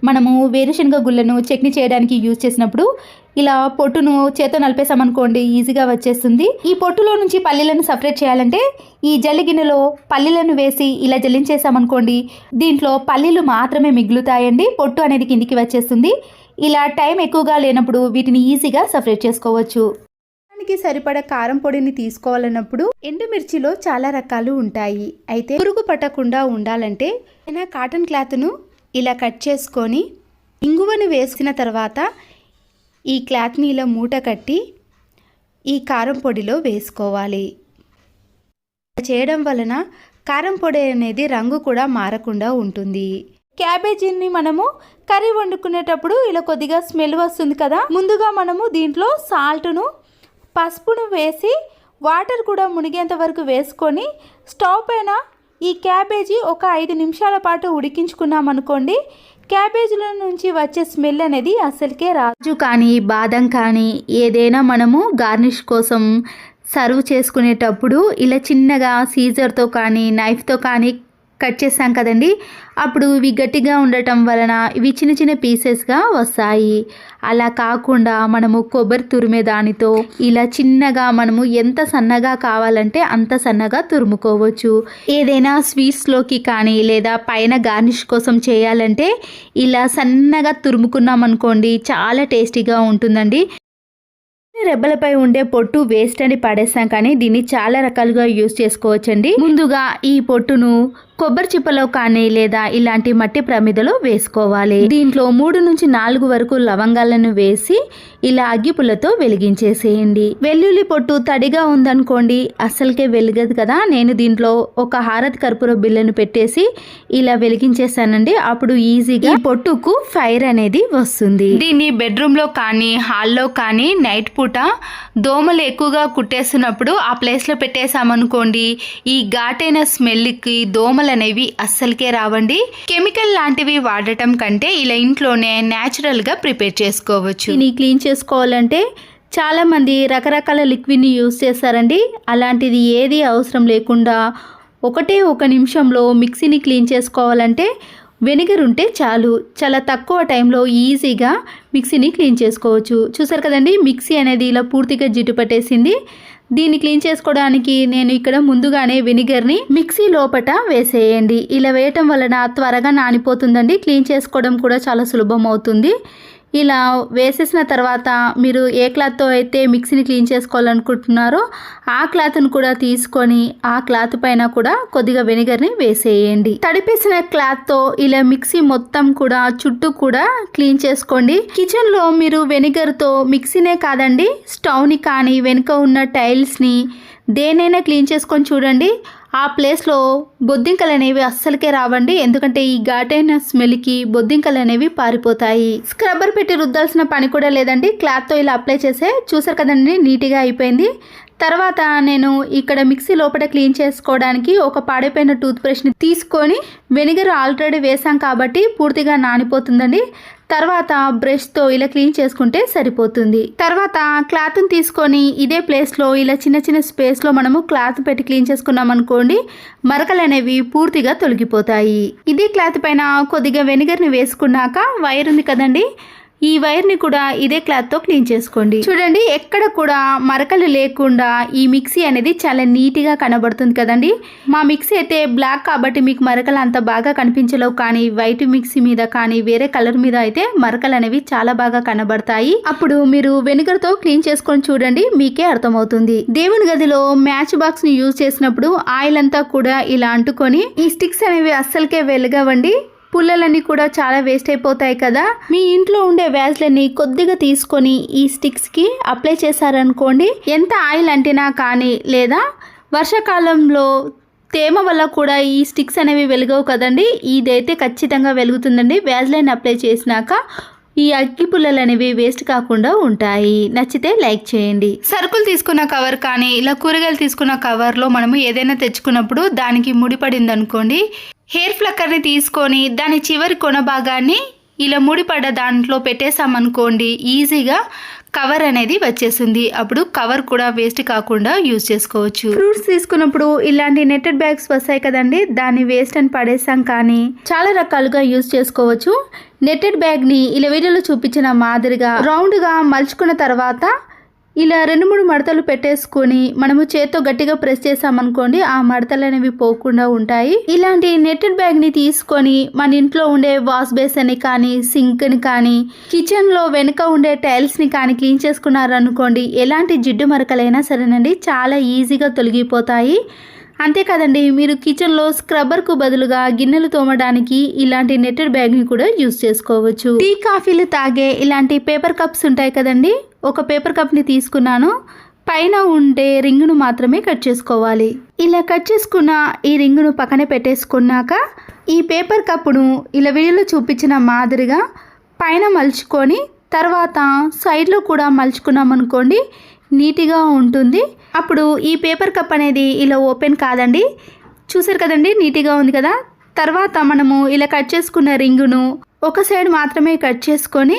మనము వేరుశనగ గుళ్ళను చట్నీ చేయడానికి యూజ్ చేసినప్పుడు ఇలా పొట్టును చేత్తో నలిపేసామనుకోండి ఈజీగా వచ్చేస్తుంది. ఈ పొట్టులో నుంచి పల్లీలను సపరేట్ చేయాలంటే ఈ జల్లి గిన్నెలో పల్లీలను వేసి ఇలా జల్లించేసామనుకోండి దీంట్లో పల్లీలు మాత్రమే మిగులుతాయండి, పొట్టు అనేది కిందికి వచ్చేస్తుంది. ఇలా టైం ఎక్కువగా లేనప్పుడు వీటిని ఈజీగా సపరేట్ చేసుకోవచ్చు. దానికి సరిపడా కారం పొడిని తీసుకోవాలన్నప్పుడు ఎండుమిర్చిలో చాలా రకాలు ఉంటాయి. అయితే పురుగు పట్టకుండా ఉండాలంటే కాటన్ క్లాత్ను ఇలా కట్ చేసుకొని ఇంగువను వేసిన తర్వాత ఈ క్లాత్ని ఇలా మూట కట్టి ఈ కారం పొడిలో వేసుకోవాలి. చేయడం వలన కారం పొడి అనేది రంగు కూడా మారకుండా ఉంటుంది. క్యాబేజీని మనము కర్రీ వండుకునేటప్పుడు ఇలా కొద్దిగా స్మెల్ వస్తుంది కదా, ముందుగా మనము దీంట్లో సాల్ట్ను పసుపును వేసి వాటర్ కూడా మునిగేంత వరకు వేసుకొని స్టవ్ పైన ఈ క్యాబేజీ ఒక 5 నిమిషాల పాటు ఉడికించుకున్నాం అనుకోండి, క్యాబేజీల నుంచి వచ్చే స్మెల్ అనేది అసలుకే రాజు కానీ బాదం కానీ ఏదైనా మనము గార్నిష్ కోసం సర్వ్ చేసుకునేటప్పుడు ఇలా చిన్నగా సీజర్తో కానీ నైఫ్తో కానీ కట్ చేసాం కదండి, అప్పుడు ఇవి గట్టిగా ఉండటం వలన ఇవి చిన్న చిన్న పీసెస్గా వస్తాయి. అలా కాకుండా మనము కొబ్బరి తురిమే దానితో ఇలా చిన్నగా మనము ఎంత సన్నగా కావాలంటే అంత సన్నగా తురుముకోవచ్చు. ఏదైనా స్వీట్స్లోకి కానీ లేదా పైన గార్నిష్ కోసం చేయాలంటే ఇలా సన్నగా తురుముకున్నాం అనుకోండి చాలా టేస్టీగా ఉంటుందండి. రెబ్బలపై ఉండే పొట్టు వేస్ట్ అని పడేస్తాం కానీ దీన్ని చాలా రకాలుగా యూజ్ చేసుకోవచ్చండి. ముందుగా ఈ పొట్టును కొబ్బరి చిప్పలో కానీ లేదా ఇలాంటి మట్టి ప్రమిదలో వేసుకోవాలి. దీంట్లో 3 నుంచి 4 వరకు లవంగాలను వేసి ఇలా అగ్గిపుల్లతో వెలిగించేసేయండి. వెల్లుల్లి పొట్టు తడిగా ఉందనుకోండి అస్సలకే వెలిగదు కదా, నేను దీంట్లో ఒక హారతి కర్పూర బిళ్ళను పెట్టేసి ఇలా వెలిగించేసానండి. అప్పుడు ఈజీగా ఈ పొట్టుకు ఫైర్ అనేది వస్తుంది. దీన్ని బెడ్రూమ్లో కానీ హాల్లో కానీ నైట్ పూట దోమలు ఎక్కువగా కుట్టేస్తున్నప్పుడు ఆ ప్లేస్లో పెట్టేసామనుకోండి ఈ ఘాటైన స్మెల్కి దోమలు అనేవి అస్సలకే రావండి. కెమికల్ లాంటివి వాడటం కంటే ఇలా ఇంట్లోనే న్యాచురల్గా ప్రిపేర్ చేసుకోవచ్చు. దీన్ని క్లీన్ చేసుకోవాలంటే చాలామంది రకరకాల లిక్విడ్ని యూజ్ చేస్తారండి. అలాంటిది ఏది అవసరం లేకుండా ఒక నిమిషంలో మిక్సీని క్లీన్ చేసుకోవాలంటే వెనిగర్ ఉంటే చాలు, చాలా తక్కువ టైంలో ఈజీగా మిక్సీని క్లీన్ చేసుకోవచ్చు. చూసారు కదండి మిక్సీ అనేది ఇలా పూర్తిగా జిడ్డు పట్టేసింది. దీన్ని క్లీన్ చేసుకోవడానికి నేను ఇక్కడ ముందుగానే వెనిగర్ని మిక్సీ లోపట వేసేయండి. ఇలా వేయటం వలన త్వరగా నానిపోతుందండి, క్లీన్ చేసుకోవడం కూడా చాలా సులభం అవుతుంది. ఇలా వేసేసిన తర్వాత మీరు ఏ క్లాత్తో అయితే మిక్సీని క్లీన్ చేసుకోవాలనుకుంటున్నారో ఆ క్లాత్ను కూడా తీసుకొని ఆ క్లాత్ పైన కూడా కొద్దిగా వెనిగర్ని వేసేయండి. తడిపేసిన క్లాత్తో ఇలా మిక్సీ మొత్తం కూడా చుట్టూ కూడా క్లీన్ చేసుకోండి. కిచెన్లో మీరు వెనిగర్తో మిక్సీనే కాదండి స్టవ్ని కానీ వెనుక ఉన్న టైల్స్ని దేనైనా క్లీన్ చేసుకొని చూడండి, ఆ ప్లేస్లో బొద్దింకలు అనేవి అస్సలకే రావండి. ఎందుకంటే ఈ ఘాటైన స్మెల్కి బొద్దింకలు అనేవి పారిపోతాయి. స్క్రబ్బర్ పెట్టి రుద్దాల్సిన పని కూడా లేదండి, క్లాత్తో ఇలా అప్లై చేసే చూసారు కదండి నీట్గా అయిపోయింది. తర్వాత నేను ఇక్కడ మిక్సీ లోపల క్లీన్ చేసుకోవడానికి ఒక పాడైపోయిన టూత్ బ్రష్ని తీసుకొని వెనిగర్ ఆల్రెడీ వేసాం కాబట్టి పూర్తిగా నానిపోతుందండి. తర్వాత బ్రష్తో ఇలా క్లీన్ చేసుకుంటే సరిపోతుంది. తర్వాత క్లాత్ని తీసుకొని ఇదే ప్లేస్లో ఇలా చిన్న చిన్న స్పేస్లో మనము క్లాత్ పెట్టి క్లీన్ చేసుకున్నాం అనుకోండి మరకలు అనేవి పూర్తిగా తొలగిపోతాయి. ఇదే క్లాత్ పైన కొద్దిగా వెనిగర్ని వేసుకున్నాక వైర్ ఉంది కదండి, ఈ వైర్ని కూడా ఇదే క్లాత్తో క్లీన్ చేసుకోండి. చూడండి ఎక్కడ కూడా మరకలు లేకుండా ఈ మిక్సీ అనేది చాలా నీట్గా కనబడుతుంది కదండి. మా మిక్సీ అయితే బ్లాక్ కాబట్టి మీకు మరకలు అంత బాగా కనిపించలేవు, కానీ వైట్ మిక్సీ మీద కానీ వేరే కలర్ మీద అయితే మరకలు అనేవి చాలా బాగా కనబడతాయి. అప్పుడు మీరు వెనిగర్తో క్లీన్ చేసుకొని చూడండి, మీకే అర్థమవుతుంది. దేవుని గదిలో మ్యాచ్ బాక్స్ ని యూజ్ చేసినప్పుడు ఆయిల్ అంతా కూడా ఇలా అంటుకొని ఈ స్టిక్స్ అనేవి అస్సలకే వెలగవండి, పుల్లలన్నీ కూడా చాలా వేస్ట్ అయిపోతాయి కదా. మీ ఇంట్లో ఉండే వ్యాజ్లని కొద్దిగా తీసుకొని ఈ స్టిక్స్కి అప్లై చేశారనుకోండి ఎంత ఆయిల్ అంటినా కానీ లేదా వర్షాకాలంలో తేమ వల్ల కూడా ఈ స్టిక్స్ అనేవి వెలగవు కదండి, ఇదైతే ఖచ్చితంగా వెలుగుతుందండి. వ్యాజ్లైన్ అప్లై చేసినాక ఈ అగ్గి పుల్లలు అనేవి వేస్ట్ కాకుండా ఉంటాయి. నచ్చితే లైక్ చేయండి. సరుకులు తీసుకున్న కవర్ కానీ ఇలా కూరగాయలు తీసుకున్న కవర్లో మనము ఏదైనా తెచ్చుకున్నప్పుడు దానికి ముడిపడింది అనుకోండి, హెయిర్ ఫ్లక్కర్ని తీసుకొని దాని చివరి కొన భాగాన్ని ఇలా ముడిపడ్డ దాంట్లో పెట్టేసామనుకోండి ఈజీగా కవర్ అనేది వచ్చేసింది. అప్పుడు కవర్ కూడా వేస్ట్ కాకుండా యూజ్ చేసుకోవచ్చు. ఫ్రూట్స్ తీసుకున్నప్పుడు ఇలాంటి నెట్టెడ్ బ్యాగ్స్ వస్తాయి కదండి, దాన్ని వేస్ట్ అని పడేసాం కానీ చాలా రకాలుగా యూజ్ చేసుకోవచ్చు. నెట్టెడ్ బ్యాగ్ని ఇలా వీడియోలో చూపించిన మాదిరిగా రౌండ్గా మలుచుకున్న తర్వాత ఇలా 2-3 మడతలు పెట్టేసుకొని మనము చేత్తో గట్టిగా ప్రెస్ చేసామనుకోండి, ఆ మడతలు అనేవి పోకుండా ఉంటాయి. ఇలాంటి నెట్టెడ్ బ్యాగ్ని తీసుకొని మన ఇంట్లో ఉండే వాష్ బేసిన్ని కానీ సింక్ని కానీ కిచెన్లో వెనుక ఉండే టైల్స్ని కానీ క్లీన్ చేసుకున్నారనుకోండి, ఎలాంటి జిడ్డు మరకలైనా సరేనండి చాలా ఈజీగా తొలగిపోతాయి. అంతేకాదండి, మీరు కిచెన్లో స్క్రబ్బర్కు బదులుగా గిన్నెలు తోమడానికి ఇలాంటి నెట్టెడ్ బ్యాగ్ని కూడా యూజ్ చేసుకోవచ్చు. టీ కాఫీలు తాగే ఇలాంటి పేపర్ కప్స్ ఉంటాయి కదండి, ఒక పేపర్ కప్ని తీసుకున్నాను. పైన ఉండే రింగును మాత్రమే కట్ చేసుకోవాలి. ఇలా కట్ చేసుకున్న ఈ రింగును పక్కన పెట్టేసుకున్నాక ఈ పేపర్ కప్పును ఇలా వీడియోలో చూపించిన మాదిరిగా పైన మలుచుకొని తర్వాత సైడ్లో కూడా మలుచుకున్నాం అనుకోండి, నీట్గా ఉంటుంది. అప్పుడు ఈ పేపర్ కప్ అనేది ఇలా ఓపెన్ కాదండి. చూసారు కదండి, నీట్గా ఉంది కదా. తర్వాత మనము ఇలా కట్ చేసుకున్న రింగును ఒక సైడ్ మాత్రమే కట్ చేసుకొని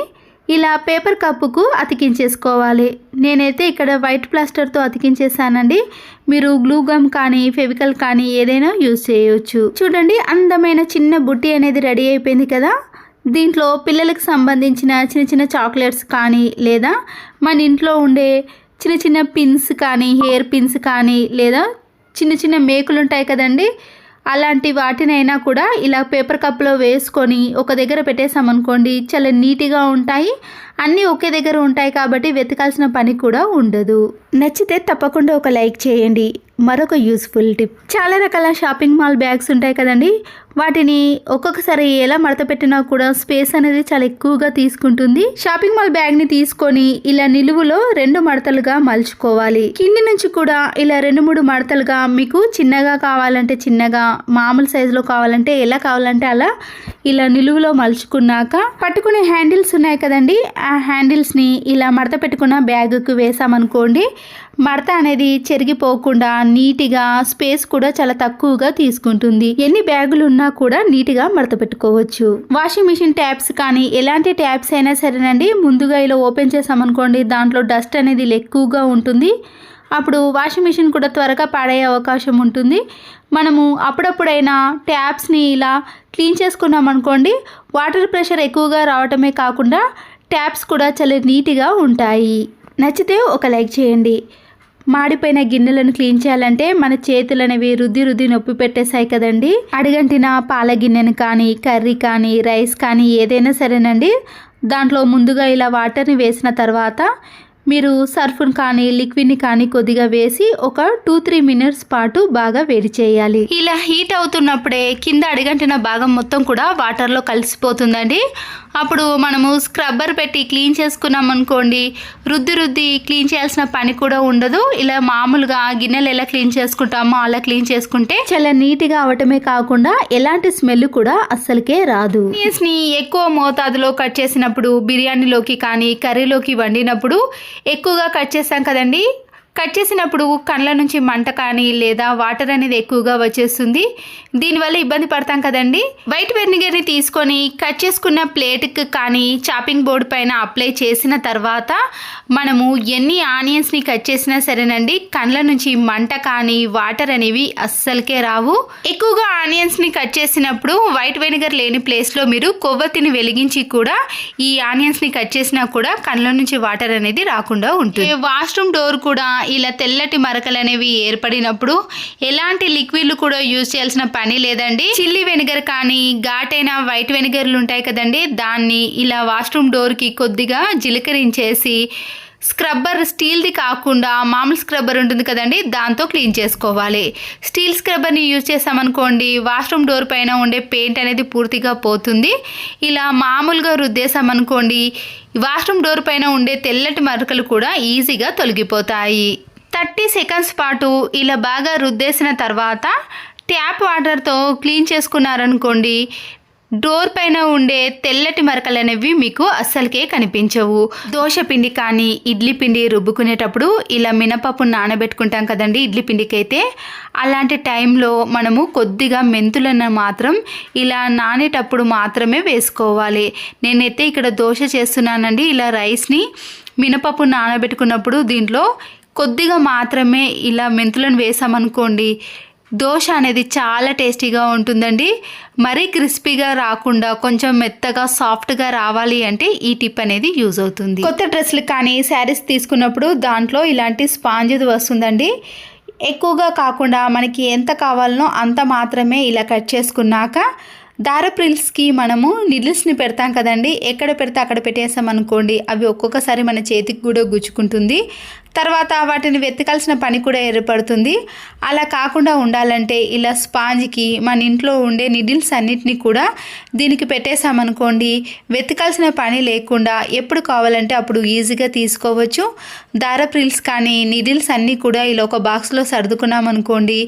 ఇలా పేపర్ కప్పుకు అతికించేసుకోవాలి. నేనైతే ఇక్కడ వైట్ ప్లాస్టర్తో అతికించేసానండి. మీరు గ్లూ గమ్ కానీ ఫెవికల్ కానీ ఏదైనా యూజ్ చేయవచ్చు. చూడండి, అందమైన చిన్న బుట్టి అనేది రెడీ అయిపోయింది కదా. దీంట్లో పిల్లలకు సంబంధించిన చిన్న చిన్న చాక్లెట్స్ కానీ లేదా మన ఇంట్లో ఉండే చిన్న చిన్న పిన్స్ కానీ హెయిర్ పిన్స్ కానీ లేదా చిన్న చిన్న మేకులు ఉంటాయి కదండి, అలాంటి వాటినైనా కూడా ఇలా పేపర్ కప్లో వేసుకొని ఒక దగ్గర పెట్టేసామనుకోండి, చాలా నీట్గా ఉంటాయి. అన్నీ ఒకే దగ్గర ఉంటాయి కాబట్టి వెతకాల్సిన పని కూడా ఉండదు. నచ్చితే తప్పకుండా ఒక లైక్ చేయండి. మరొక యూస్ఫుల్ టిప్, చాలా రకాల షాపింగ్ మాల్ బ్యాగ్స్ ఉంటాయి కదండి, వాటిని ఒక్కొక్కసారి ఎలా మడత పెట్టినా కూడా స్పేస్ అనేది చాలా ఎక్కువగా తీసుకుంటుంది. షాపింగ్ మాల్ బ్యాగ్ని తీసుకొని ఇలా నిలువులో 2 మడతలుగా మలుచుకోవాలి. కింది నుంచి కూడా ఇలా 2-3 మడతలుగా, మీకు చిన్నగా కావాలంటే చిన్నగా, మామూలు సైజులో కావాలంటే ఎలా కావాలంటే అలా ఇలా నిలువులో మలుచుకున్నాక పట్టుకునే హ్యాండిల్స్ ఉన్నాయి కదండి, ఆ హ్యాండిల్స్ని ఇలా మడత పెట్టుకున్న బ్యాగుకు వేసామనుకోండి, మడత అనేది చెరిగిపోకుండా నీట్గా, స్పేస్ కూడా చాలా తక్కువగా తీసుకుంటుంది. ఎన్ని బ్యాగులు ఉన్నా కూడా నీట్గా మడత పెట్టుకోవచ్చు. వాషింగ్ మిషన్ ట్యాప్స్ కానీ ఎలాంటి ట్యాప్స్ అయినా సరేనండి, ముందుగా ఇలా ఓపెన్ చేసామనుకోండి, దాంట్లో డస్ట్ అనేది ఎక్కువగా ఉంటుంది. అప్పుడు వాషింగ్ మిషన్ కూడా త్వరగా పాడయ్యే అవకాశం ఉంటుంది. మనము అప్పుడప్పుడైనా ట్యాప్స్ని ఇలా క్లీన్ చేసుకున్నాం అనుకోండి, వాటర్ ప్రెషర్ ఎక్కువగా రావటమే కాకుండా ట్యాప్స్ కూడా చాలా నీట్గా ఉంటాయి. నచ్చితే ఒక లైక్ చేయండి. మాడిపోయిన గిన్నెలను క్లీన్ చేయాలంటే మన చేతులు అనేవి రుద్ది నొప్పి పెట్టేశాయి కదండి. అడుగంటిన పాల గిన్నెను కానీ కర్రీ కానీ రైస్ కానీ ఏదైనా సరేనండి, దాంట్లో ముందుగా ఇలా వాటర్ని వేసిన తర్వాత మీరు సర్ఫ్ని కానీ లిక్విడ్ని కానీ కొద్దిగా వేసి ఒక 2-3 మినిట్స్ పాటు బాగా వేడి చేయాలి. ఇలా హీట్ అవుతున్నప్పుడే కింద అడుగంటిన భాగం మొత్తం కూడా వాటర్లో కలిసిపోతుందండి. అప్పుడు మనము స్క్రబ్బర్ పెట్టి క్లీన్ చేసుకున్నాం అనుకోండి, రుద్ది క్లీన్ చేయాల్సిన పని కూడా ఉండదు. ఇలా మామూలుగా గిన్నెలు ఎలా క్లీన్ చేసుకుంటామో అలా క్లీన్ చేసుకుంటే చాలా నీట్గా అవటమే కాకుండా ఎలాంటి స్మెల్ కూడా అస్సలకే రాదు. ఆనియన్స్ని ఎక్కువ మోతాదులో కట్ చేసినప్పుడు బిర్యానీలోకి కానీ కర్రీలోకి వండినప్పుడు ఎక్కువగా కట్ చేస్తాం కదండి, కట్ చేసినప్పుడు కళ్ళ నుంచి మంట కానీ లేదా వాటర్ అనేది ఎక్కువగా వచ్చేస్తుంది. దీనివల్ల ఇబ్బంది పడతాం కదండి. వైట్ వెనిగర్ని తీసుకొని కట్ చేసుకున్న ప్లేట్కి కానీ చాపింగ్ బోర్డు పైన అప్లై చేసిన తర్వాత మనము ఎన్ని ఆనియన్స్ని కట్ చేసినా సరేనండి, కళ్ళ నుంచి మంట కానీ వాటర్ అనేవి అస్సలకే రావు. ఎక్కువగా ఆనియన్స్ని కట్ చేసినప్పుడు వైట్ వెనిగర్ లేని ప్లేస్లో మీరు కొవ్వొత్తిని వెలిగించి కూడా ఈ ఆనియన్స్ని కట్ చేసినా కూడా కళ్ళ నుంచి వాటర్ అనేది రాకుండా ఉంటుంది. వాష్రూమ్ డోర్ కూడా ఇలా తెల్లటి మరకలు అనేవి ఏర్పడినప్పుడు ఎలాంటి లిక్విడ్లు కూడా యూజ్ చేయాల్సిన పని లేదండి. చిల్లీ వెనిగర్ కానీ ఘాటైన వైట్ వెనిగర్లు ఉంటాయి కదండి, దాన్ని ఇలా వాష్రూమ్ డోర్కి కొద్దిగా జిలకరించేసి స్క్రబ్బర్ స్టీల్ది కాకుండా మామూలు స్క్రబ్బర్ ఉంటుంది కదండి, దాంతో క్లీన్ చేసుకోవాలి. స్టీల్ స్క్రబ్బర్ని యూజ్ చేసామనుకోండి, వాష్రూమ్ డోర్ పైన ఉండే పెయింట్ అనేది పూర్తిగా పోతుంది. ఇలా మామూలుగా రుద్దేశామనుకోండి, వాష్రూమ్ డోర్ పైన ఉండే తెల్లటి మరకలు కూడా ఈజీగా తొలగిపోతాయి. 30 సెకండ్స్ పాటు ఇలా బాగా రుద్దేసిన తర్వాత ట్యాప్ వాటర్తో క్లీన్ చేసుకున్నారనుకోండి, డోర్ పైన ఉండే తెల్లటి మరకలు అనేవి మీకు అస్సలకే కనిపించవు. దోశ పిండి కానీ ఇడ్లీ పిండి రుబ్బుకునేటప్పుడు ఇలా మినపప్పు నానబెట్టుకుంటాం కదండి ఇడ్లీ పిండికి అయితే, అలాంటి టైంలో మనము కొద్దిగా మెంతులను మాత్రం ఇలా నానేటప్పుడు మాత్రమే వేసుకోవాలి. నేనైతే ఇక్కడ దోశ చేస్తున్నానండి. ఇలా రైస్ని మినపప్పు నానబెట్టుకున్నప్పుడు దీంట్లో కొద్దిగా మాత్రమే ఇలా మెంతులను వేసామనుకోండి, దోశ అనేది చాలా టేస్టీగా ఉంటుందండి. మరీ క్రిస్పీగా రాకుండా కొంచెం మెత్తగా సాఫ్ట్గా రావాలి అంటే ఈ టిప్ అనేది యూజ్ అవుతుంది. కొత్త డ్రెస్లు కానీ శారీస్ తీసుకున్నప్పుడు దాంట్లో ఇలాంటి స్పాంజ్ వస్తుందండి. ఎక్కువగా కాకుండా మనకి ఎంత కావాలనో అంత మాత్రమే ఇలా కట్ చేసుకున్నాక దారపు రీల్స్కి మనము నిడిల్స్ని పెడతాం కదండి, ఎక్కడ పెడితే అక్కడ పెట్టేసాం అనుకోండి, అవి ఒక్కొక్కసారి మన చేతికి కూడా గుచ్చుకుంటుంది. తర్వాత వాటిని వెతకాల్సిన పని కూడా ఏర్పడుతుంది. అలా కాకుండా ఉండాలంటే ఇలా స్పాంజ్కి మన ఇంట్లో ఉండే నిడిల్స్ అన్నిటినీ కూడా దీనికి పెట్టేసామనుకోండి, వెతకాల్సిన పని లేకుండా ఎప్పుడు కావాలంటే అప్పుడు ఈజీగా తీసుకోవచ్చు. దారపు రీల్స్ కానీ నిడిల్స్ అన్నీ కూడా ఇలా ఒక బాక్స్లో సర్దుకున్నాం అనుకోండి,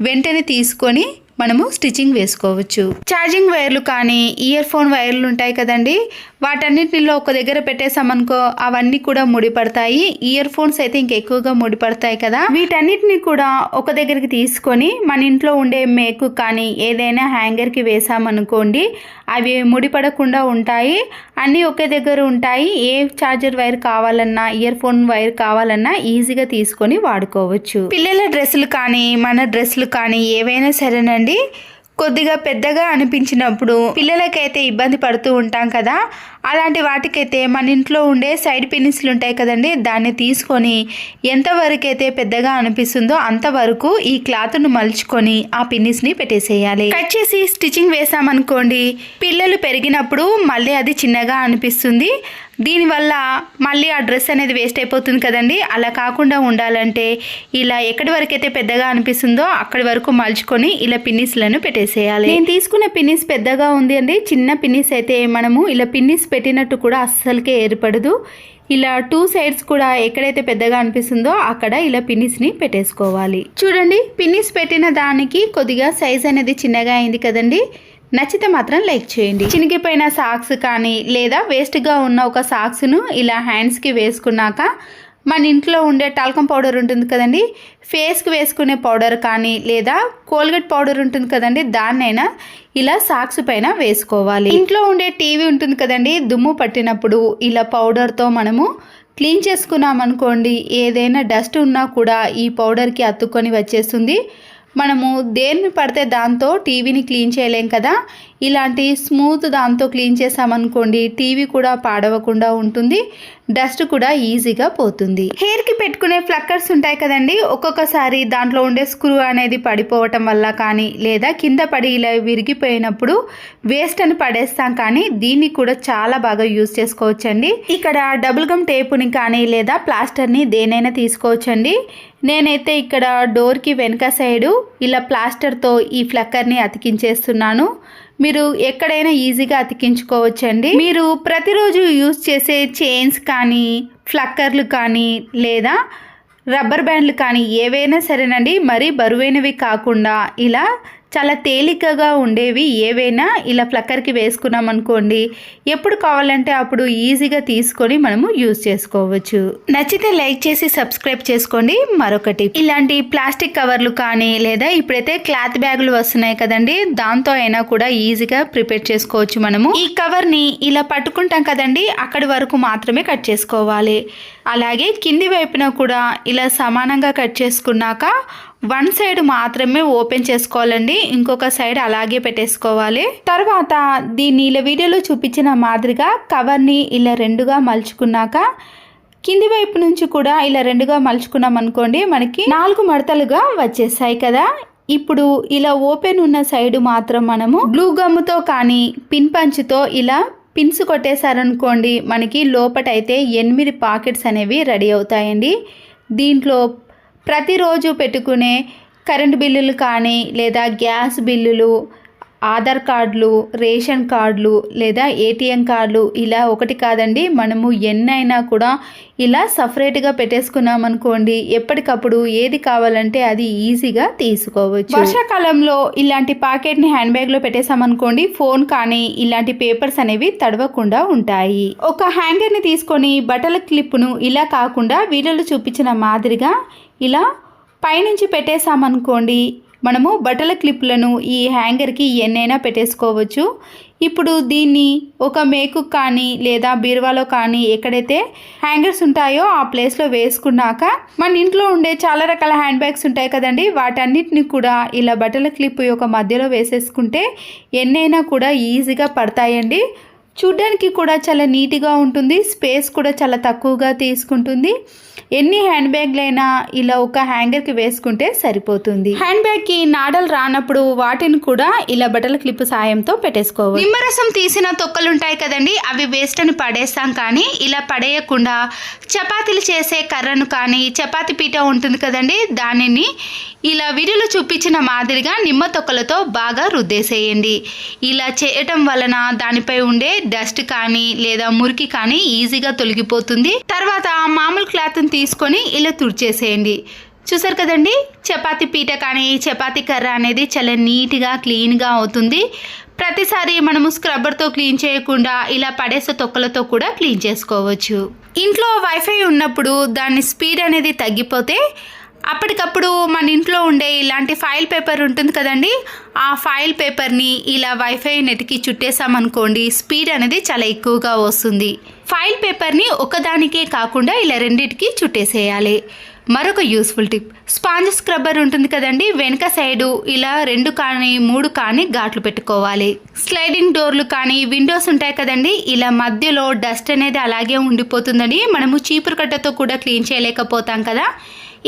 వెంటనే తీసుకొని మనము స్టిచ్చింగ్ వేసుకోవచ్చు. ఛార్జింగ్ వైర్లు కానీ ఇయర్ ఫోన్ వైర్లు ఉంటాయి కదండి, వాటన్నిటిలో ఒక దగ్గర పెట్టేసామనుకో అవన్నీ కూడా ముడిపడతాయి. ఇయర్ ఫోన్స్ అయితే ఇంకెక్కువగా ముడిపడతాయి కదా, వీటన్నిటిని కూడా ఒక దగ్గరికి తీసుకొని మన ఇంట్లో ఉండే మేకు కానీ ఏదైనా హ్యాంగర్కి వేసామనుకోండి, అవి ముడిపడకుండా ఉంటాయి. అన్నీ ఒకే దగ్గర ఉంటాయి. ఏ ఛార్జర్ వైర్ కావాలన్నా ఇయర్ ఫోన్ వైర్ కావాలన్నా ఈజీగా తీసుకొని వాడుకోవచ్చు. పిల్లల డ్రెస్సులు కానీ మన డ్రెస్సులు కానీ ఏవైనా సరేనండి, కొద్దిగా పెద్దగా అనిపించినప్పుడు పిల్లలకైతే ఇబ్బంది పడుతూ ఉంటాం కదా, అలాంటి వాటికైతే మన ఇంట్లో ఉండే సైడ్ పిన్నిస్లు ఉంటాయి కదండి, దాన్ని తీసుకొని ఎంతవరకు అయితే పెద్దగా అనిపిస్తుందో అంతవరకు ఈ క్లాత్ను మలుచుకొని ఆ పిన్నిస్ని పెట్టేసేయాలి. కట్ చేసి స్టిచ్చింగ్ వేసామనుకోండి, పిల్లలు పెరిగినప్పుడు మళ్ళీ అది చిన్నగా అనిపిస్తుంది. దీనివల్ల మళ్ళీ ఆ డ్రెస్ అనేది వేస్ట్ అయిపోతుంది కదండి. అలా కాకుండా ఉండాలంటే ఇలా ఎక్కడి వరకు అయితే పెద్దగా అనిపిస్తుందో అక్కడి వరకు మలుచుకొని ఇలా పిన్నిస్లను పెట్టేసేయాలి. నేను తీసుకున్న పిన్నిస్ పెద్దగా ఉంది అండి. చిన్న పిన్నిస్ అయితే మనము ఇలా పిన్నిస్ పెట్టినట్టు కూడా అస్సలకే ఏర్పడదు. ఇలా 2 సైడ్స్ కూడా ఎక్కడైతే పెద్దగా అనిపిస్తుందో అక్కడ ఇలా పిన్నిస్ని పెట్టేసుకోవాలి. చూడండి, పిన్నిస్ పెట్టిన దానికి కొద్దిగా సైజ్ అనేది చిన్నగా అయింది కదండి. నచ్చితే మాత్రం లైక్ చేయండి. చినిగిపోయిన సాక్స్ కానీ లేదా వేస్ట్గా ఉన్న ఒక సాక్స్ను ఇలా హ్యాండ్స్కి వేసుకున్నాక మన ఇంట్లో ఉండే టాల్కమ్ పౌడర్ ఉంటుంది కదండి, ఫేస్కి వేసుకునే పౌడర్ కానీ లేదా కోల్గేట్ పౌడర్ ఉంటుంది కదండి, దాన్నైనా ఇలా సాక్స్ పైన వేసుకోవాలి. ఇంట్లో ఉండే టీవీ ఉంటుంది కదండి, దుమ్ము పట్టినప్పుడు ఇలా పౌడర్తో మనము క్లీన్ చేసుకున్నాం అనుకోండి, ఏదైనా డస్ట్ ఉన్నా కూడా ఈ పౌడర్కి అతుక్కొని వచ్చేస్తుంది. మనము దేన్ని పడితే దాంతో టీవీని క్లీన్ చేయలేం కదా, ఇలాంటి స్మూత్ దాంతో క్లీన్ చేసామనుకోండి టీవీ కూడా పాడవకుండా ఉంటుంది, డస్ట్ కూడా ఈజీగా పోతుంది. హెయిర్కి పెట్టుకునే ఫ్లక్కర్స్ ఉంటాయి కదండి, ఒక్కొక్కసారి దాంట్లో ఉండే స్క్రూ అనేది పడిపోవటం వల్ల కానీ లేదా కింద పడి ఇలా విరిగిపోయినప్పుడు వేస్ట్ అని పడేస్తాం, కానీ దీన్ని కూడా చాలా బాగా యూజ్ చేసుకోవచ్చండి. ఇక్కడ డబుల్ గమ్ టేపుని కానీ లేదా ప్లాస్టర్ని దేనైనా తీసుకోవచ్చండి. నేనైతే ఇక్కడ డోర్కి వెనక సైడు ఇలా ప్లాస్టర్తో ఈ ఫ్లక్కర్ని అతికించేస్తున్నాను. మీరు ఎక్కడైనా ఈజీగా అతికించుకోవచ్చండి. మీరు ప్రతిరోజు యూజ్ చేసే చైన్స్ కానీ ఫ్లక్కర్లు కానీ లేదా రబ్బర్ బ్యాండ్లు కానీ ఏవైనా సరేనండి, మరీ బరువైనవి కాకుండా ఇలా చాలా తేలికగా ఉండేవి ఏవైనా ఇలా ఫ్లక్కర్కి వేసుకున్నాం అనుకోండి, ఎప్పుడు కావాలంటే అప్పుడు ఈజీగా తీసుకొని మనము యూజ్ చేసుకోవచ్చు. నచ్చితే లైక్ చేసి సబ్స్క్రైబ్ చేసుకోండి. మరొకటి, ఇలాంటి ప్లాస్టిక్ కవర్లు కానీ లేదా ఇప్పుడైతే క్లాత్ బ్యాగులు వస్తున్నాయి కదండి, దాంతో అయినా కూడా ఈజీగా ప్రిపేర్ చేసుకోవచ్చు. మనము ఈ కవర్ని ఇలా పట్టుకుంటాం కదండి, అక్కడి వరకు మాత్రమే కట్ చేసుకోవాలి. అలాగే కింది వైపున కూడా ఇలా సమానంగా కట్ చేసుకున్నాక వన్ సైడ్ మాత్రమే ఓపెన్ చేసుకోవాలండి, ఇంకొక సైడ్ అలాగే పెట్టేసుకోవాలి. తర్వాత దీన్ని ఇలా వీడియోలో చూపించిన మాదిరిగా కవర్ని ఇలా రెండుగా మలుచుకున్నాక కింది వైపు నుంచి కూడా ఇలా రెండుగా మలుచుకున్నాం అనుకోండి, మనకి 4 మడతలుగా వచ్చేసాయి కదా. ఇప్పుడు ఇలా ఓపెన్ ఉన్న సైడు మాత్రం మనము గ్లూ గమ్ముతో కానీ పిన్ పంచుతో ఇలా పిన్స్ కొట్టేశారనుకోండి, మనకి లోపటైతే 8 పాకెట్స్ అనేవి రెడీ అవుతాయండి. దీంట్లో ప్రతిరోజు పెట్టుకునే కరెంటు బిల్లులు కానీ లేదా గ్యాస్ బిల్లులు ఆధార్ కార్డులు, రేషన్ కార్డులు లేదా ఏటీఎం కార్డులు ఇలా ఒకటి కాదండి, మనము ఎన్నైనా కూడా ఇలా సపరేట్గా పెట్టేసుకున్నాం అనుకోండి, ఎప్పటికప్పుడు ఏది కావాలంటే అది ఈజీగా తీసుకోవచ్చు. వర్షాకాలంలో ఇలాంటి పాకెట్ని హ్యాండ్ బ్యాగ్లో పెట్టేసామనుకోండి, ఫోన్ కానీ ఇలాంటి పేపర్స్ అనేవి తడవకుండా ఉంటాయి. ఒక హ్యాంగర్ని తీసుకొని బట్టల క్లిప్ను ఇలా కాకుండా వీడియోలో చూపించిన మాదిరిగా ఇలా పైనుంచి పెట్టేసామనుకోండి, మనము బట్టల క్లిప్లను ఈ హ్యాంగర్కి ఎన్నైనా పెట్టేసుకోవచ్చు. ఇప్పుడు దీన్ని ఒక మేకు కానీ లేదా బీరువాలో కానీ ఎక్కడైతే హ్యాంగర్స్ ఉంటాయో ఆ ప్లేస్లో వేసుకున్నాక మన ఇంట్లో ఉండే చాలా రకాల హ్యాండ్ బ్యాగ్స్ ఉంటాయి కదండి, వాటన్నిటిని కూడా ఇలా బట్టల క్లిప్ యొక్క మధ్యలో వేసేసుకుంటే ఎన్నైనా కూడా ఈజీగా పడతాయండి. చూడ్డానికి కూడా చాలా నీట్గా ఉంటుంది, స్పేస్ కూడా చాలా తక్కువగా తీసుకుంటుంది. ఎన్ని హ్యాండ్ బ్యాగ్లైనా ఇలా ఒక హ్యాంగర్కి వేసుకుంటే సరిపోతుంది. హ్యాండ్ బ్యాగ్కి నాడలు రానప్పుడు వాటిని కూడా ఇలా బట్టల క్లిప్ సాయంతో పెట్టేసుకోవాలి. నిమ్మరసం తీసిన తొక్కలు ఉంటాయి కదండి, అవి వేస్ట్ అని పడేస్తాం, కానీ ఇలా పడేయకుండా చపాతీలు చేసే కర్రను కానీ చపాతీ పీట ఉంటుంది కదండి, దానిని ఇలా వీడియోలో చూపించిన మాదిరిగా నిమ్మ తొక్కలతో బాగా రుద్దేసేయండి. ఇలా చేయటం వలన దానిపై ఉండే డస్ట్ కానీ లేదా మురికి కానీ ఈజీగా తొలగిపోతుంది. తర్వాత మామూలు క్లాత్ని తీసుకొని ఇలా తుడిచేసేయండి. చూసారు కదండి, చపాతీ పీట కానీ చపాతీ కర్ర అనేది చాలా నీట్గా క్లీన్గా అవుతుంది. ప్రతిసారి మనము స్క్రబ్బర్తో క్లీన్ చేయకుండా ఇలా పడేసే తొక్కలతో కూడా క్లీన్ చేసుకోవచ్చు. ఇంట్లో వైఫై ఉన్నప్పుడు దాని స్పీడ్ అనేది తగ్గిపోతే అప్పటికప్పుడు మన ఇంట్లో ఉండే ఇలాంటి ఫైల్ పేపర్ ఉంటుంది కదండి, ఆ ఫైల్ పేపర్ని ఇలా వైఫై నెట్కి చుట్టేసామనుకోండి, స్పీడ్ అనేది చాలా ఎక్కువగా వస్తుంది. ఫైల్ పేపర్ని ఒకదానికే కాకుండా ఇలా రెండింటికి చుట్టేసేయాలి. మరొక యూస్ఫుల్ టిప్, స్పాంజ్ స్క్రబ్బర్ ఉంటుంది కదండి, వెనక సైడు ఇలా 2 కానీ 3 కానీ ఘాట్లు పెట్టుకోవాలి. స్లైడింగ్ డోర్లు కానీ విండోస్ ఉంటాయి కదండి, ఇలా మధ్యలో డస్ట్ అనేది అలాగే ఉండిపోతుందని మనము చీపురు కట్టతో కూడా క్లీన్ చేయలేకపోతాం కదా,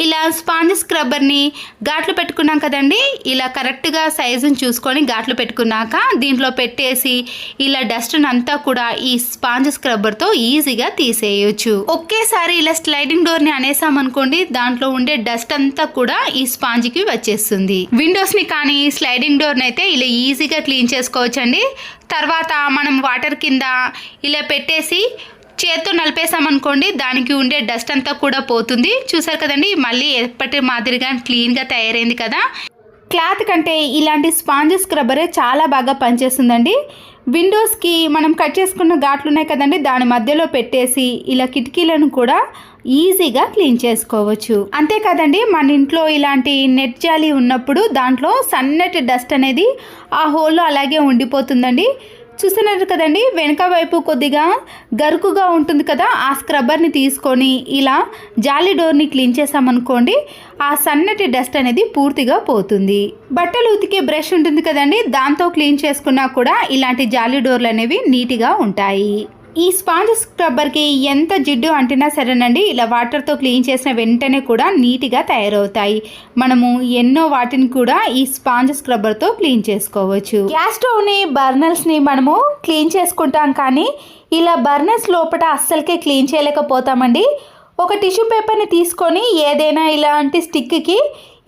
ఇలా స్పాంజ్ స్క్రబ్బర్ని ఘాట్లు పెట్టుకున్నాం కదండి, ఇలా కరెక్ట్గా సైజుని చూసుకొని ఘాట్లు పెట్టుకున్నాక దీంట్లో పెట్టేసి ఇలా డస్ట్ అంతా కూడా ఈ స్పాంజ్ స్క్రబ్బర్తో ఈజీగా తీసేయచ్చు. ఒకేసారి ఇలా స్లైడింగ్ డోర్ని అనేసామనుకోండి, దాంట్లో ఉండే డస్ట్ అంతా కూడా ఈ స్పాంజ్కి వచ్చేస్తుంది. విండోస్ని కానీ స్లైడింగ్ డోర్ని అయితే ఇలా ఈజీగా క్లీన్ చేసుకోవచ్చండి. తర్వాత మనం వాటర్ కింద ఇలా పెట్టేసి చేత్తో నలిపేసామనుకోండి, దానికి ఉండే డస్ట్ అంతా కూడా పోతుంది. చూసారు కదండి, మళ్ళీ ఎప్పటి మాదిరిగా క్లీన్గా తయారైంది కదా. క్లాత్ కంటే ఇలాంటి స్పాంజ్ స్క్రబ్బరే చాలా బాగా పనిచేస్తుందండి. విండోస్కి మనం కట్ చేసుకున్న ఘాట్లు ఉన్నాయి కదండి, దాని మధ్యలో పెట్టేసి ఇలా కిటికీలను కూడా ఈజీగా క్లీన్ చేసుకోవచ్చు. అంతేకాదండి, మన ఇంట్లో ఇలాంటి నెట్ జాలి ఉన్నప్పుడు దాంట్లో సన్నటి డస్ట్ అనేది ఆ హోల్లో అలాగే ఉండిపోతుందండి. చూస్తున్నారు కదండి, వెనక వైపు కొద్దిగా గరుకుగా ఉంటుంది కదా, ఆ స్క్రబ్బర్ని తీసుకొని ఇలా జాలి డోర్ని క్లీన్ చేసామనుకోండి, ఆ సన్నటి డస్ట్ అనేది పూర్తిగా పోతుంది. బట్టలు ఉతికే బ్రష్ ఉంటుంది కదండి, దాంతో క్లీన్ చేసుకున్నా కూడా ఇలాంటి జాలి డోర్లు అనేవి నీట్గా ఉంటాయి. ఈ స్పాంజ్ స్క్రబ్బర్కి ఎంత జిడ్డు అంటినా సరేనండి, ఇలా వాటర్తో క్లీన్ చేసిన వెంటనే కూడా నీట్గా తయారవుతాయి. మనము ఎన్నో వాటిని కూడా ఈ స్పాంజ్ స్క్రబ్బర్తో క్లీన్ చేసుకోవచ్చు. గ్యాస్ స్టవ్ని బర్నర్స్ని మనము క్లీన్ చేసుకుంటాం, కానీ ఇలా బర్నర్స్ లోపల అస్సలకే క్లీన్ చేయలేకపోతామండి. ఒక టిష్యూ పేపర్ని తీసుకొని ఏదైనా ఇలాంటి స్టిక్కి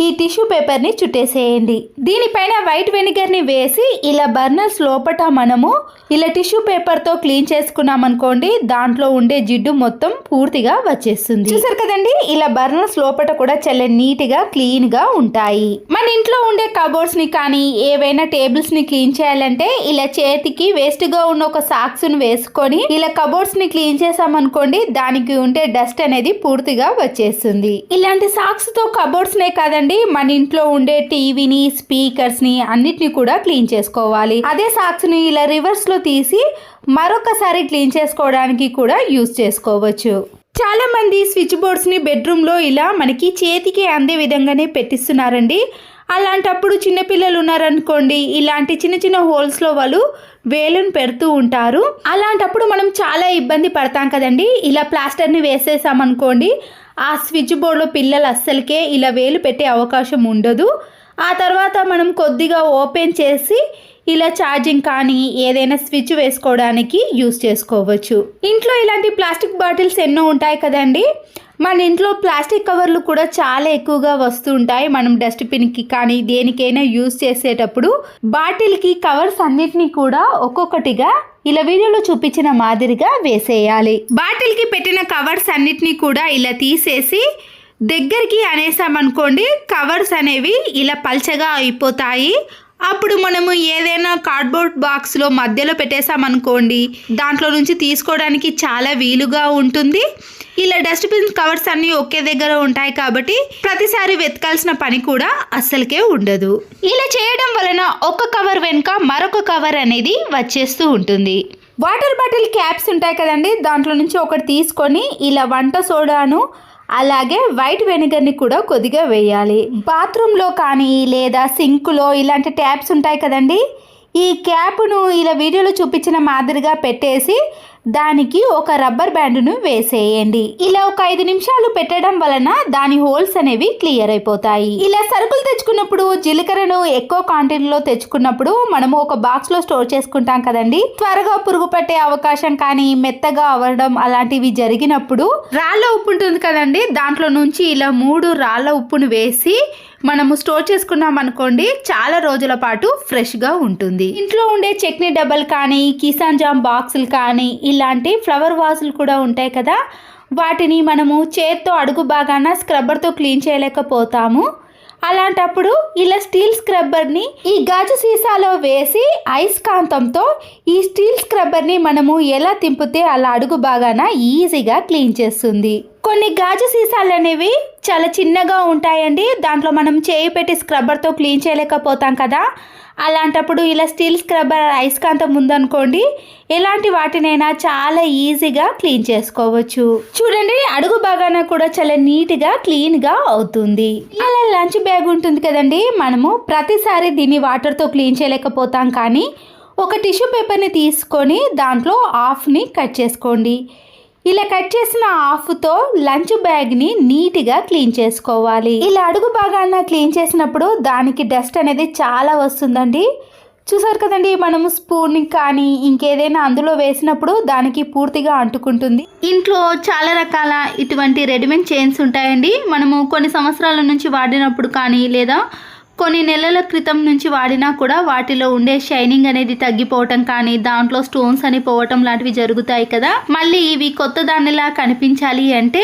ఈ టిష్యూ పేపర్ని చుట్టేసేయండి. దీనిపైన వైట్ వెనిగర్ని వేసి ఇలా బర్నర్స్ లోపల మనము ఇలా టిష్యూ పేపర్తో క్లీన్ చేసుకున్నాం అనుకోండి, దాంట్లో ఉండే జిడ్డు మొత్తం పూర్తిగా వచ్చేస్తుంది. చూసారు కదండి, ఇలా బర్నర్స్ లోపల కూడా చాలా నీట్గా క్లీన్గా ఉంటాయి. మన ఇంట్లో ఉండే కబోర్డ్స్ని కానీ ఏవైనా టేబుల్స్ని క్లీన్ చేయాలంటే ఇలా చేతికి వేస్ట్గా ఉన్న ఒక సాక్స్ను వేసుకొని ఇలా కబోర్డ్స్ని క్లీన్ చేసామనుకోండి, దానికి ఉండే డస్ట్ అనేది పూర్తిగా వచ్చేస్తుంది. ఇలాంటి సాక్స్తో కబోర్డ్స్నే కాదండి, మన ఇంట్లో ఉండే టీవీని, స్పీకర్స్ని అన్నిటిని కూడా క్లీన్ చేసుకోవాలి. అదే సాక్స్ని ఇలా రివర్స్లో తీసి మరొకసారి క్లీన్ చేసుకోవడానికి కూడా యూజ్ చేసుకోవచ్చు. చాలా మంది స్విచ్ బోర్డ్స్ని బెడ్రూమ్లో ఇలా మనకి చేతికి అందే విధంగానే పెట్టిస్తున్నారండి. అలాంటప్పుడు చిన్నపిల్లలు ఉన్నారనుకోండి, ఇలాంటి చిన్న చిన్న హోల్స్లో వాళ్ళు వేలును పెడుతూ ఉంటారు. అలాంటప్పుడు మనం చాలా ఇబ్బంది పడతాం కదండి. ఇలా ప్లాస్టర్ని వేసేసామనుకోండి, ఆ స్విచ్ బోర్డులో పిల్లలు అస్సలకే ఇలా వేలు పెట్టే అవకాశం ఉండదు. ఆ తర్వాత మనం కొద్దిగా ఓపెన్ చేసి ఇలా ఛార్జింగ్ కానీ ఏదైనా స్విచ్ వేసుకోవడానికి యూస్ చేసుకోవచ్చు. ఇంట్లో ఇలాంటి ప్లాస్టిక్ బాటిల్స్ ఎన్నో ఉంటాయి కదండి, మన ఇంట్లో ప్లాస్టిక్ కవర్లు కూడా చాలా ఎక్కువగా వస్తుంటాయి. మనం డస్ట్బిన్కి కానీ దేనికైనా యూజ్ చేసేటప్పుడు బాటిల్కి కవర్స్ అన్నిటినీ కూడా ఒక్కొక్కటిగా ఇలా వీడియోలో చూపించిన మాదిరిగా వేసేయాలి. బాటిల్కి పెట్టిన కవర్స్ అన్నిటినీ కూడా ఇలా తీసేసి దగ్గరికి అనేసామనుకోండి, కవర్స్ అనేవి ఇలా పల్చగా అయిపోతాయి. అప్పుడు మనము ఏదైనా కార్డ్బోర్డ్ బాక్స్లో మధ్యలో పెట్టేసామనుకోండి, దాంట్లో నుంచి తీసుకోవడానికి చాలా వీలుగా ఉంటుంది. ఇలా డస్ట్బిన్ కవర్స్ అన్నీ ఒకే దగ్గర ఉంటాయి కాబట్టి ప్రతిసారి వెతకాల్సిన పని కూడా అస్సలకే ఉండదు. ఇలా చేయడం వలన ఒక కవర్ వెనుక మరొక కవర్ అనేది వచ్చేస్తూ ఉంటుంది. వాటర్ బాటిల్ క్యాప్స్ ఉంటాయి కదండి, దాంట్లో నుంచి ఒకటి తీసుకొని ఇలా వంట సోడాను అలాగే వైట్ వెనిగర్ని కూడా కొద్దిగా వేయాలి. బాత్రూంలో కానీ లేదా సింకులో ఇలాంటి ట్యాప్స్ ఉంటాయి కదండి, ఈ క్యాప్ను ఇలా వీడియోలో చూపించిన మాదిరిగా పెట్టేసి దానికి ఒక రబ్బర్ బ్యాండ్ను వేసేయండి. ఇలా ఒక 5 నిమిషాలు పెట్టడం వలన దాని హోల్స్ అనేవి క్లియర్ అయిపోతాయి. ఇలా సరుకులు తెచ్చుకున్నప్పుడు జీలకర్రను ఎక్కువ క్వాంటిటీలో తెచ్చుకున్నప్పుడు మనము ఒక బాక్స్ లో స్టోర్ చేసుకుంటాం కదండి, త్వరగా పురుగు పట్టే అవకాశం కానీ మెత్తగా అవ్వడం అలాంటివి జరిగినప్పుడు రాళ్ళ ఉప్పు ఉంటుంది కదండి, దాంట్లో నుంచి ఇలా 3 రాళ్ళ ఉప్పును వేసి మనము స్టోర్ చేసుకున్నాం అనుకోండి, చాలా రోజుల పాటు ఫ్రెష్గా ఉంటుంది. ఇంట్లో ఉండే చట్నీ డబ్బాలు కానీ కిసాన్ జామ్ బాక్సులు కానీ ఇలాంటి ఫ్లవర్ వాజులు కూడా ఉంటాయి కదా, వాటిని మనము చేత్తో అడుగు భాగాన స్క్రబ్బర్తో క్లీన్ చేయలేకపోతాము. అలాంటప్పుడు ఇలా స్టీల్ స్క్రబ్బర్ని ఈ గాజు సీసాలో వేసి అయస్కాంతంతో ఈ స్టీల్ స్క్రబ్బర్ని మనము ఎలా తింపితే అలా అడుగు భాగాన ఈజీగా క్లీన్ చేస్తుంది. కొన్ని గాజు సీసాలు అనేవి చాలా చిన్నగా ఉంటాయండి, దాంట్లో మనం చేయి పెట్టి స్క్రబ్బర్తో క్లీన్ చేయలేకపోతాం కదా, అలాంటప్పుడు ఇలా స్టీల్ స్క్రబ్బర్ అయస్కాంతం ఉందనుకోండి, ఎలాంటి వాటినైనా చాలా ఈజీగా క్లీన్ చేసుకోవచ్చు. చూడండి, అడుగు భాగాన కూడా చాలా నీట్గా క్లీన్గా అవుతుంది. అలా లంచ్ బ్యాగ్ ఉంటుంది కదండి, మనము ప్రతిసారి దీన్ని వాటర్తో క్లీన్ చేయలేకపోతాం కానీ ఒక టిష్యూ పేపర్ని తీసుకొని దాంట్లో హాఫ్ని కట్ చేసుకోండి. ఇలా కట్ చేసిన హాఫ్తో లంచ్ బ్యాగ్ని నీట్గా క్లీన్ చేసుకోవాలి. ఇలా అడుగు భాగాన క్లీన్ చేసినప్పుడు దానికి డస్ట్ అనేది చాలా వస్తుందండి. చూసారు కదండి, మనము స్పూన్ కానీ ఇంకేదైనా అందులో వేసినప్పుడు దానికి పూర్తిగా అంటుకుంటుంది. ఇంట్లో చాలా రకాల ఇటువంటి రెడీమేడ్ చైన్స్ ఉంటాయండి, మనము కొన్ని సంవత్సరాల నుంచి వాడినప్పుడు కానీ లేదా కొన్ని నెలల క్రితం నుంచి వాడినా కూడా వాటిలో ఉండే షైనింగ్ అనేది తగ్గిపోవటం కానీ దాంట్లో స్టోన్స్ అని పోవటం లాంటివి జరుగుతాయి కదా. మళ్ళీ ఇవి కొత్త దానిలా కనిపించాలి అంటే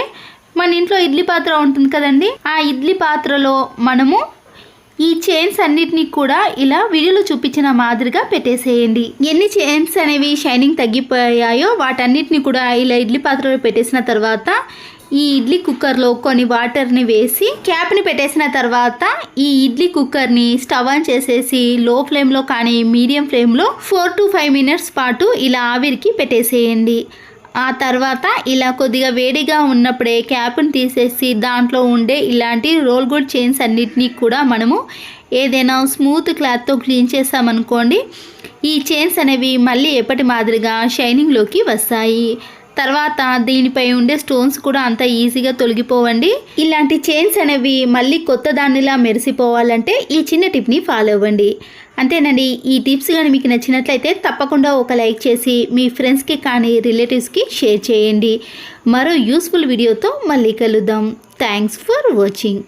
మన ఇంట్లో ఇడ్లీ పాత్ర ఉంటుంది కదండి, ఆ ఇడ్లీ పాత్రలో మనము ఈ చైన్స్ అన్నిటినీ కూడా ఇలా వీడియోలో చూపించిన మాదిరిగా పెట్టేసేయండి. ఎన్ని చైన్స్ అనేవి షైనింగ్ తగ్గిపోయాయో వాటన్నిటిని కూడా ఇలా ఇడ్లీ పాత్రలో పెట్టేసిన తర్వాత ఈ ఇడ్లీ కుక్కర్లో కొన్ని వాటర్ని వేసి క్యాప్ని పెట్టేసిన తర్వాత ఈ ఇడ్లీ కుక్కర్ని స్టవ్ ఆన్ చేసేసి లో ఫ్లేమ్లో కానీ మీడియం ఫ్లేమ్లో 4 to 5 minutes పాటు ఇలా ఆవిరికి పెట్టేసేయండి. ఆ తర్వాత ఇలా కొద్దిగా వేడిగా ఉన్నప్పుడే క్యాప్ని తీసేసి దాంట్లో ఉండే ఇలాంటి రోల్ గుడ్ చైన్స్ అన్నిటినీ కూడా మనము ఏదైనా స్మూత్ క్లాత్తో క్లీన్ చేసామనుకోండి, ఈ చైన్స్ అనేవి మళ్ళీ ఎప్పటి మాదిరిగా షైనింగ్లోకి వస్తాయి. తర్వాత దీనిపై ఉండే స్టోన్స్ కూడా అంత ఈజీగా తొలగిపోవండి. ఇలాంటి చైన్స్ అనేవి మళ్ళీ కొత్త దానిలా మెరిసిపోవాలంటే ఈ చిన్న టిప్ని ఫాలో అవ్వండి. అంతేనండి. ఈ టిప్స్ కానీ మీకు నచ్చినట్లయితే తప్పకుండా ఒక లైక్ చేసి మీ ఫ్రెండ్స్కి కానీ రిలేటివ్స్కి షేర్ చేయండి. మరో యూస్ఫుల్ వీడియోతో మళ్ళీ కలుద్దాం. Thanks for watching.